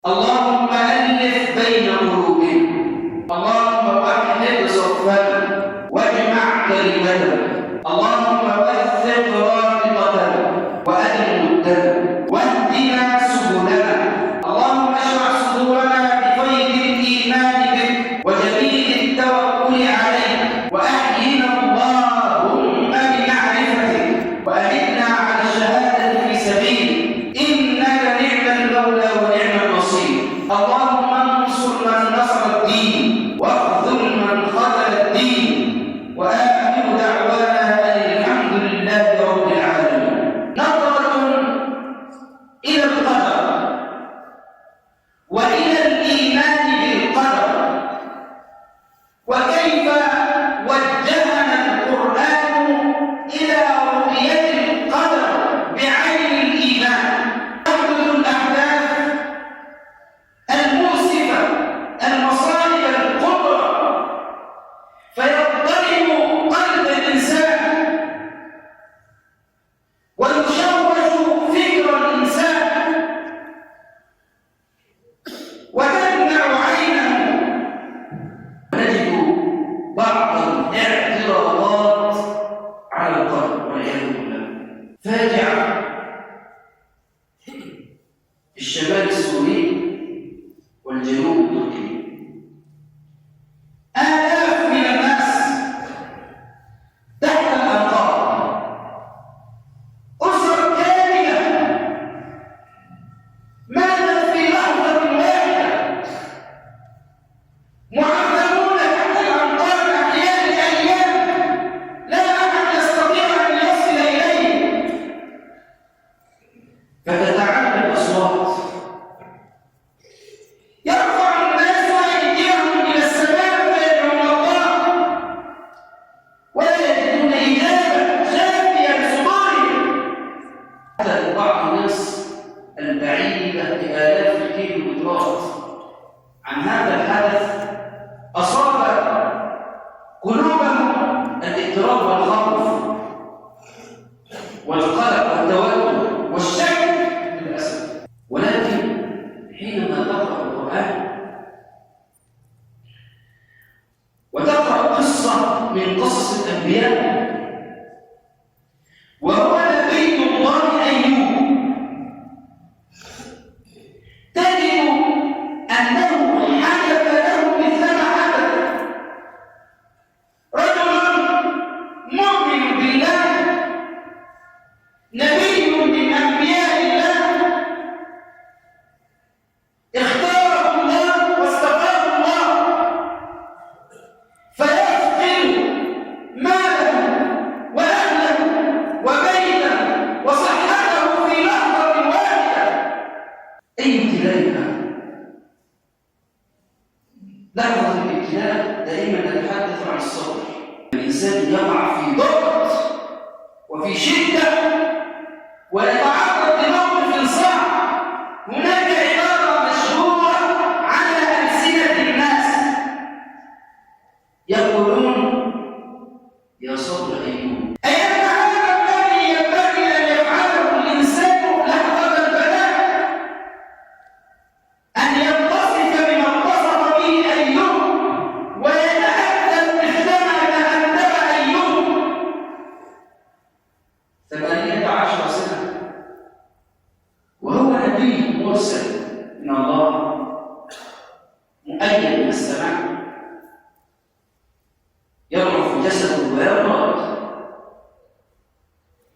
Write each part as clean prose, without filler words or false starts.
اللهم ألف بين قلوبنا، اللهم وحد صفنا واجمع كلمتنا، اللهم وثق رابطتنا وأدم الدم واهدنا سبلنا، اللهم اشرح صدورنا بفيض الإيمان بك وجميل التوكل عليك، وأحينا اللهم بمعرفتك وأمتنا على الشهادة في سبيلك، إنك نعم المولى ونعم النصير. اللهم انصر من نصر الدين واخذل من خذل الدين، وآخر دعوانا أن الحمد لله رب العالمين. نظرة إلى القدر وإلى الإيمان بالقدر، وكيف وجهنا القرآن إلى رؤية القدر بعين الإيمان. تحدث الأحداث المؤسفة المصائب الكبرى فيضطرب قلب الإنسان ويشوش فكر الإنسان وتدمع عينه، ونجد بعض الاعتراضات على القدر والعياذ بالله. فاجعة في الشمال السوري والجنوب التركي، آلاف من الناس تحت الأنقاض، أسر كاملة ماتت في لحظة واحدة، معذبون تحت الأنقاض أحياء أيام لا أحد يستطيع أن يصل إليه. فتتعالى الأصوات، يرفع الناس أيديهم إلى السماء فيدعون الله ولا يجدون إجابة شافية لصدورهم. حتى بعض الناس البعيدة بآلاف الكيلومترات عن هذا الحدث أصاب قلوبهم الاضطراب والخوف والقلق والتوتر والشك للأسف. ولكن حينما تقرأ القرآن وتقرأ قصة من قصص الأنبياء، وهو نبي الله أيوب، تجد أنه حدث له مثل ما حدث. رجل مؤمن بالله، نبي من أنبياء الله، اختاره الله واصطفاه الله، فيفقد ماله وأهله وبيته وصحته في لحظة واحدة. أي ابتلاء هذا؟ لحظة الابتلاء دائما نتحدث عن الصبر. الإنسان يقع في ضغط وفي شدة ويتعرض لموقف صعب. هناك عبارة مشهورة على ألسنة الناس يقولون: يا صبر أيوب. أي أن هذا الذي ينبغي أن يفعله الإنسان لحظة البلاء، أن يتصف بما اتصف به أيوب ويتأدب مثلما تأدب أيوب. 18 سنة وهو نبي مرسل من الله مؤيد من السماء، يضعف جسده ويمرض،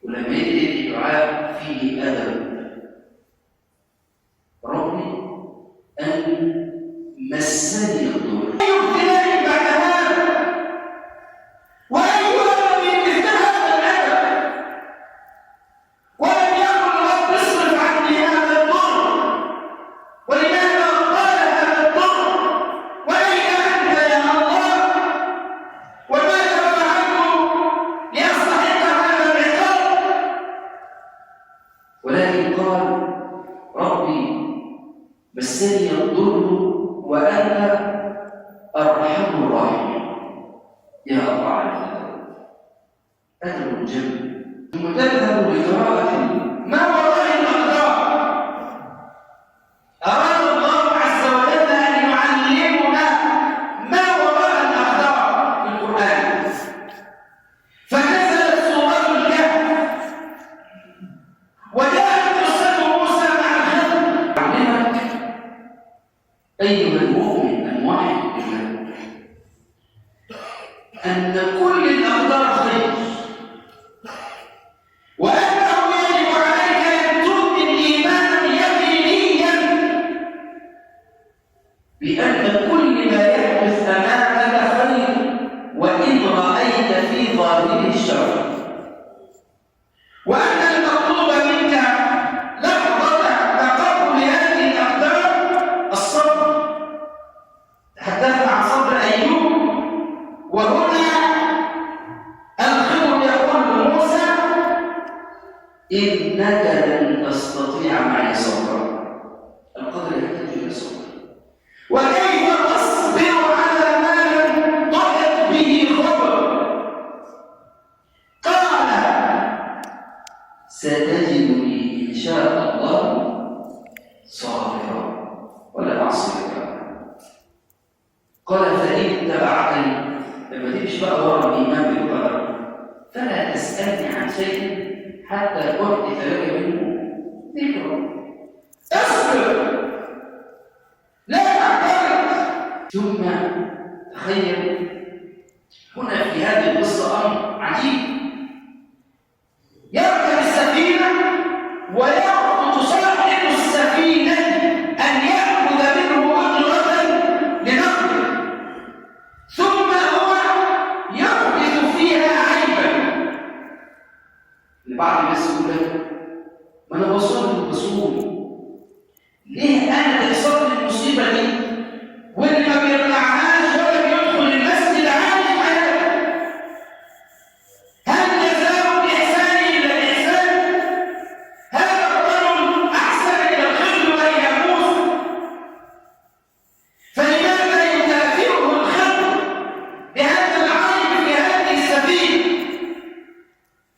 ولما يدعي دعاء فيه أدب: ربي أن مسني الضر. أي ابتلاء بعد هذا، وأي ولد مثل هذا الأدب، ولم يقل رب اصرف عني هذا الضر، ولماذا قال هذا الضر، وأين أنت يا الله، وماذا فعلت لأستحق هذا العقاب؟ ولكن قال: ربي مسني الضر وأنت أرحم الراحمين. يا الله على هذا أدب جميل. ثم تذهب لقراءة ما وراء الأقدار. أراد الله أيها المؤمن الموحد بالله أن كل الأقدار خير، وأنه يجب عليك أن تؤمن إيمانا يقينيا بأن كل ما يحدث أمامك خير وإن رأيت في ظاهره الشر، وأن المطلوب منك لحظة تقبل هذه الأقدار الصبر. تحدثنا عن صبر أيوب، وهنا الخضر يقول لموسى إنك لن تستطيع معي صبرا. القدر يحتاج إلى صبر. وكيف تصبر على ما لم تحط به خبر؟ قال ستجدني إن شاء الله صابرا ولا أعصي لك. قال فإن اتبعتني، لما تمشي بقى ورا الإيمان بالقدر فلا تسألني عن شيء حتى أحدث لك منه ذكرا. اصبر لا تعترض. ثم تخيل هنا في هذه القصة أمر عجيب. يركب السفينة ويرفض صاحب السفينة أن يأخذ منه أجرة لنقله، ثم هو يحدث فيها عيبا. لبعض الناس يقول لك ما أنا بصوم ليه أنا تحصل لي المصيبة دي واللي ما بيرجعهاش ولا بيدخل المسجد عايش حياته؟ هل جزاء الإحسان إلا الإحسان؟ هذا الرجل أحسن إلى الخضر وإلى موسى، فلماذا يكافئه الخضر بهذا العيب في هذه السفينة؟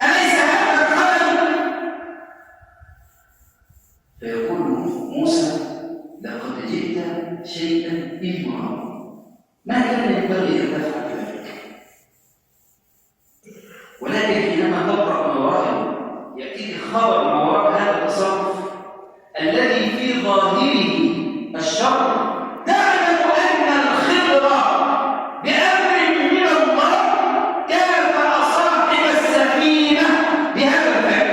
أليس هذا الخلل؟ فيقول موسى لقد جئت شيئا إثما ما كان ينبغي أن تفعل ذلك، ولكن حينما تقرأ ما وراءه يأتيك خبر ما وراء هذا التصرف الذي في ظاهره الشر، تعلم أن الخضر بأمر من الله كافأ صاحب السفينة بهذا الفعل.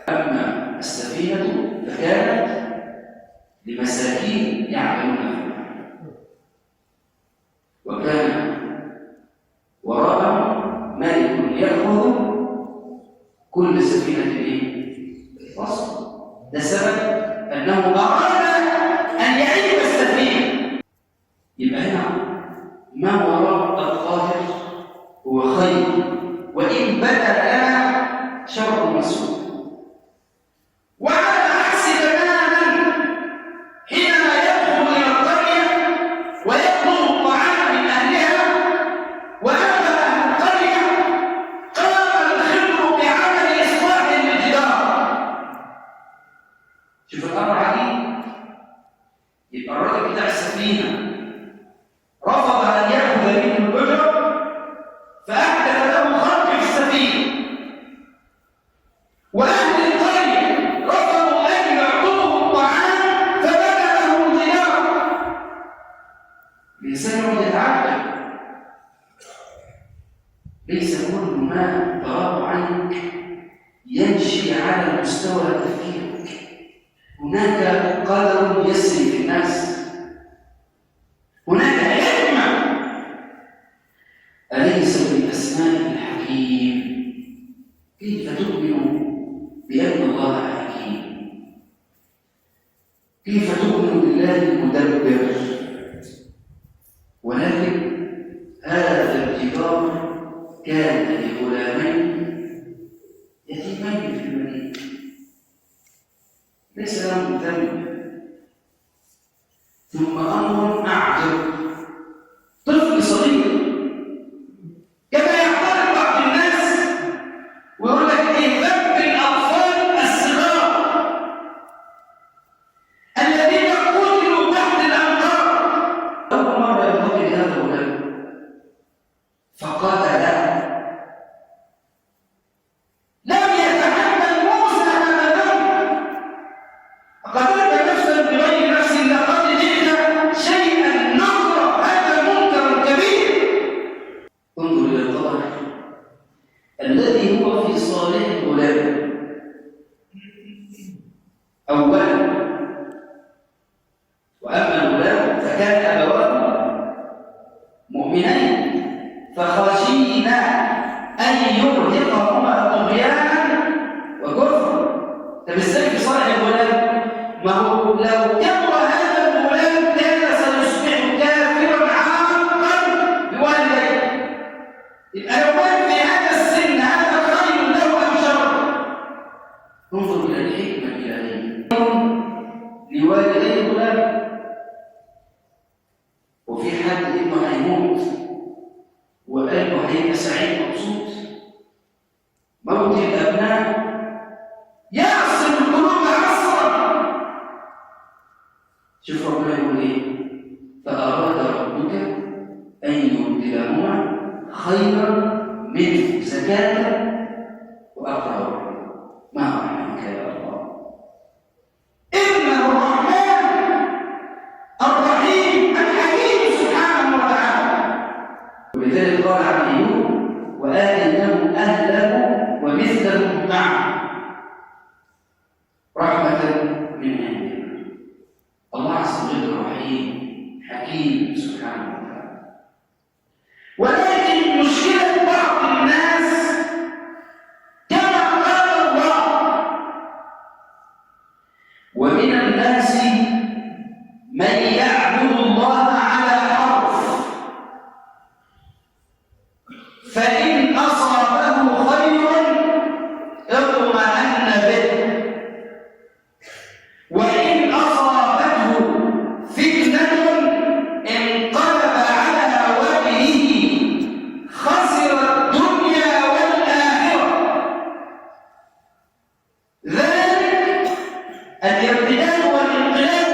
أما السفينة فكانت لمساكين يعملون فيها، وكان وراءه ملك يأخذ كل سفينة فصل. ده سبب أنه أراد أن يعيب السفينة. يبقى هنا ما وراء الظاهر هو خير، وإن بدا لنا شر مسؤول. وعلى عكس تماما حينما يدخل إلى القرية ويطلب الطعام من أهلها وأما أهل القرية قام الخضر بعمل إصلاح للجدار. شوف الأمر عجيب. يبقى الراجل بتاع السفينة رفض أن يأخذ منه الأجر فأحدث له خرق في السفينة، وأهل القرية رفضوا أن يعطوه الطعام فبنى له الجدار. الإنسان يتعجب، ليس كل ما تراه عنك يمشي على مستوى تفكيرك. هناك قدر يسري في الناس، هناك حكمة. أليس من أسماء الحكيم؟ كيف تؤمن بأن الله حكيم؟ كيف تؤمن بالله المدبر؟ ولكن هذا الجدار كان لغلامين يتيمين في المدينة ليس لهم ذنب. ثم أمر أعجب، طفل صغير كما يعترض بعض الناس ويقول لك إيه ذنب الأطفال الصغار الذين قتلوا تحت الأنهار. أول مرة ينتقل هذا الغلام فقاتل، لم يتحمل موسى هذا الذنب. قتلت نفسا بغير نفس لقد جئت شيئا يرهقهما طغيانا وكفرا. طب ازاي في صالح الغلام؟ ما هو لو كبر هذا الغلام كان سيصبح كافرا عاقا بوالديه. يبقى لو كان في هذا السن هذا خير له ام شر؟ انظر الى الحكمه الالهيه لوالدي الغلام. وفي حد ابنه هيموت وقلبه هيبقى سعيد مبسوط. موت الابناء يعصم القلوب عصرا. شوف ربنا يقول ايه؟ فاراد ربك ان يبدلهما خيرا منه زكاه واقرب رحما. ما رحمك يا الله. انه الرحمن الرحيم الحكيم سبحانه وتعالى. ولذلك قال عن ايوب وآتيناه اهله ومثلهم معه رحمه من عندنا. الله عز وجل رحيم حكيم سبحانه وتعالى. ولكن مشكله بعض الناس كما قال الله ومن الناس من يعبد الله على حرف فإن أصابه خير اطمأن به وإن أصابته فتنة انقلب على وجهه خسر الدنيا والآخرة. ذلك الارتداد والانقلاب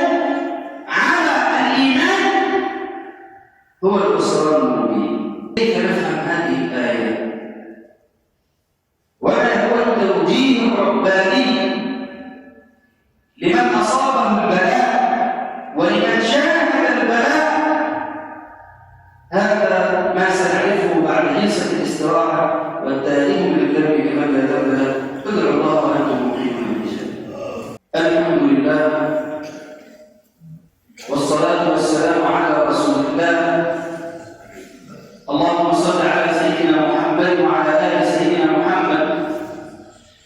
على الإيمان هو الخسران المبين. كيف نفهم هذه الآية؟ وما هو التوجيه الرباني لمن أصابه البلاء ولمن شاهد البلاء؟ هذا ما سنعرفه بعد جلسة الاستراحة والتأليم للذنب كمن لا ذنب له. ادعوا الله وأنتم مقيمون بالجنة. الحمد لله والصلاة والسلام على رسول الله. اللهم صل على سيدنا محمد وعلى آل سيدنا محمد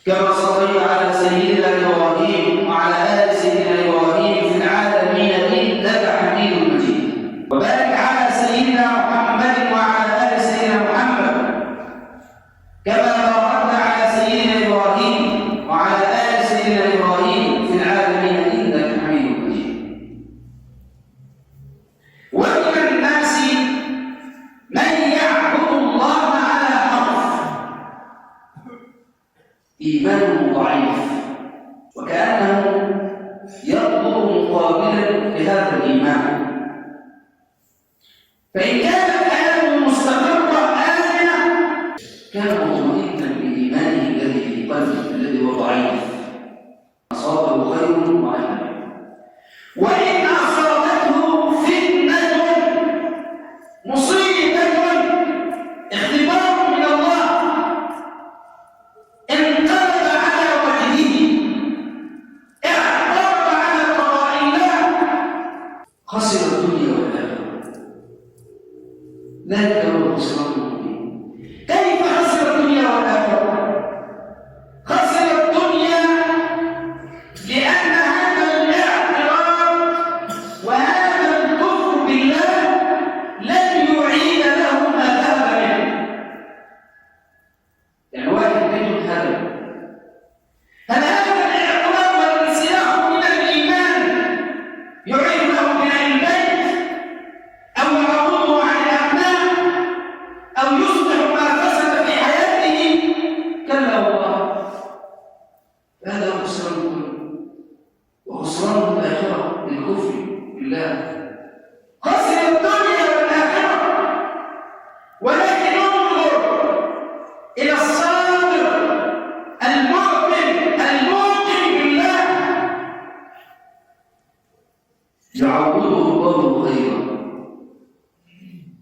كما صليت على سيدنا إبراهيم وعلى آل سيدنا إبراهيم في العالمين إنك حميد مجيد. وبارك على سيدنا محمد وعلى آل سيدنا محمد كما باركت على سيدنا إبراهيم وعلى آل سيدنا إبراهيم في العالمين إنك حميد مجيد. ومن الناس من يعبد الله على حرف إيمانه ضعيف وكأنه يطلب مقابلا لهذا الإيمان. فإن كانت حياته مستقرة آمنة كان مطمئنا بإيمانه الذي في قلبه الذي هو ضعيف. أصابه خير وأهله. وإن أصابته فتنة مصيبة اختبار من الله انقلب على وجهه اعترض على قضاء الله خسر الدنيا والآخرة. ذلك هو الخسران المبين. كيف خسر الدنيا والآخرة؟ خسر الدنيا لأن هذا الاعتراض وهذا الكفر بالله لن يعيد له ما ذهب منه. يعني واحد بيته اتهدم، هل هذا الاعتراض والانسلاخ من الإيمان يعيد له بناء البيت أو يعوضه عن الأبناء أو يصلح ما فسد في حياته؟ كلا والله. هذا خسران الدنيا وخسران الآخرة بالكفر بالله. خسر الدنيا والآخرة. ولكن انظر إلى الصابر المؤمن الموقن بالله يعوضه الله خيرا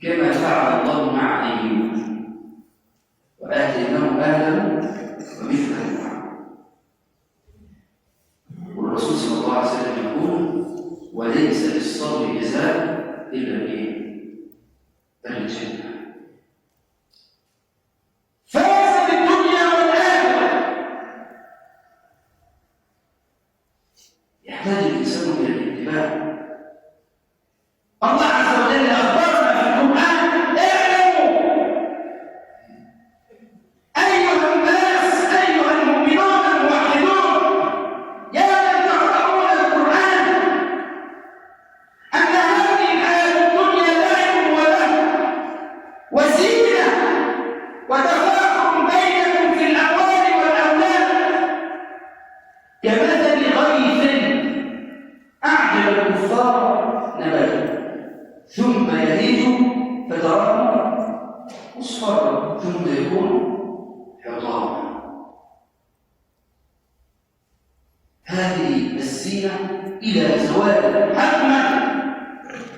كما فعل الله مع أيوب وآتيناه أهله ومثله معه. والرسول صلى الله عليه وسلم يقول وليس للصبر جزاء إلا الجنة. فاز ثم يهيج فتراه مصفرا ثم يكون حطاما. هذه الزينة إلى زوال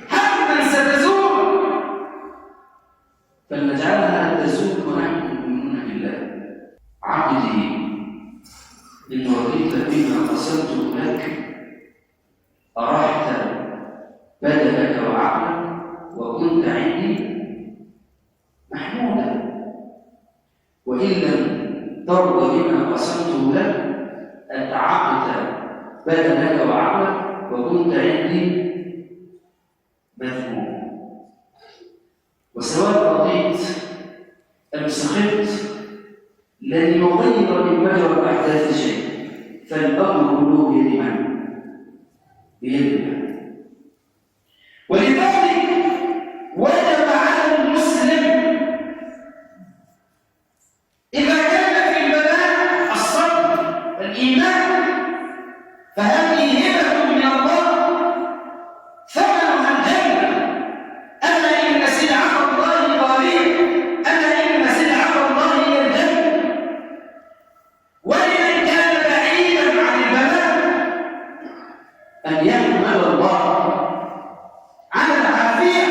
حتما ستزول، فلنجعلها تزول ونحن مؤمنون بالله. عبدي إن رضيت بما قسمت لك أرحت بدنك وعقلك وكنت عندي محمودا، وإن لم ترضى بما قسمته لك أتعبت بدنك وعقلك وكنت عندي مذموما. وسواء رضيت أم سخطت لن يغير من مجرى الأحداث شيء، فالأمر كله بيد من؟ بيد الله. ولذلك وجب على المسلم إذا كان في البلاء الصبر الإيمان، فهذه هبة من الله ثمنها الجنة. ألا إن سلعة الله غالية، ألا إن سلعة الله هي الجنة. ولمن كان بعيدا عن البلاء أن يحمد الله على العافية.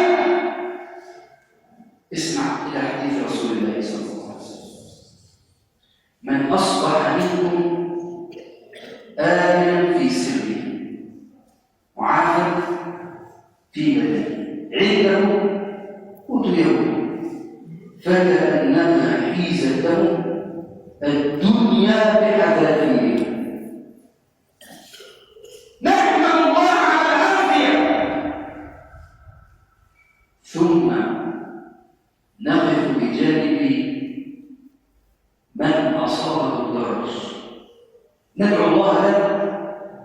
اسمع إلى حديث رسول الله صلى الله عليه وسلم: من أصبح منكم آمنا في سره معافى في بدنه عنده قوت يومه فكأنما حيزت له الدنيا بحذافيرها. نحمد الله على العافية، ثم نقف بجانب من أصابه الضرر، ندعو الله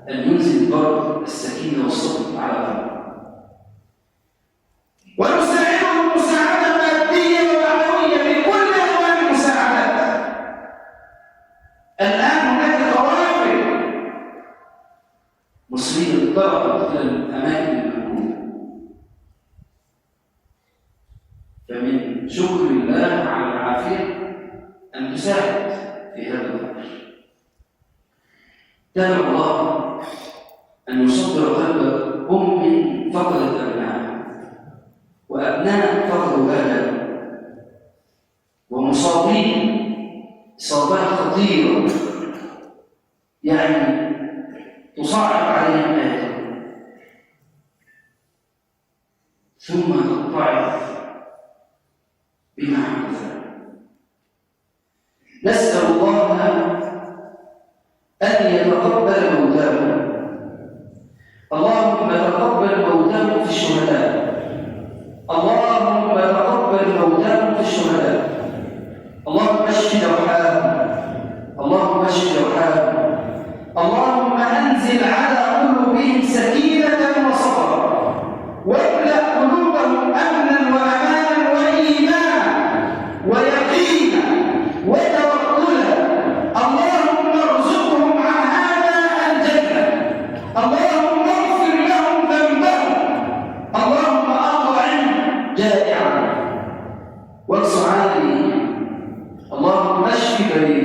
أن ينزل البرد السكينة والصبر على قلبه، ونساعده مساعدة مادية ومعنوية بكل أنواع المساعدات. الآن هناك قوافل مصرية انطلقت إلى الأماكن المأمونة، فمن شكر الله على العافية أن تساعد في هذا الأمر. دعو الله أن يصبر قلب أم فقدت أبنائها وأبناء فقدوا أهلهم ومصابين إصابات خطيرة يعني تصعب عليهم حياتهم، ثم تتعظ بما حدث. نسأل الله أن يتقبل موتاهم. اللهم تقبل موتاهم في الشهداء، اللهم تقبل موتاهم في الشهداء. اللهم اشف جرحاهم، اللهم اشف جرحاهم. اللهم أنزل على قلوبهم سكينة وصبرا، واملأ قلوبهم أمنا وأمانا وإيمانا ويقينا وتوكلا. اللهم ارزقهم عن هذا الجنة، اللهم اغفر لهم ذنبهم، اللهم أطعم جائعا واكس عالي، اللهم اشف بريئا.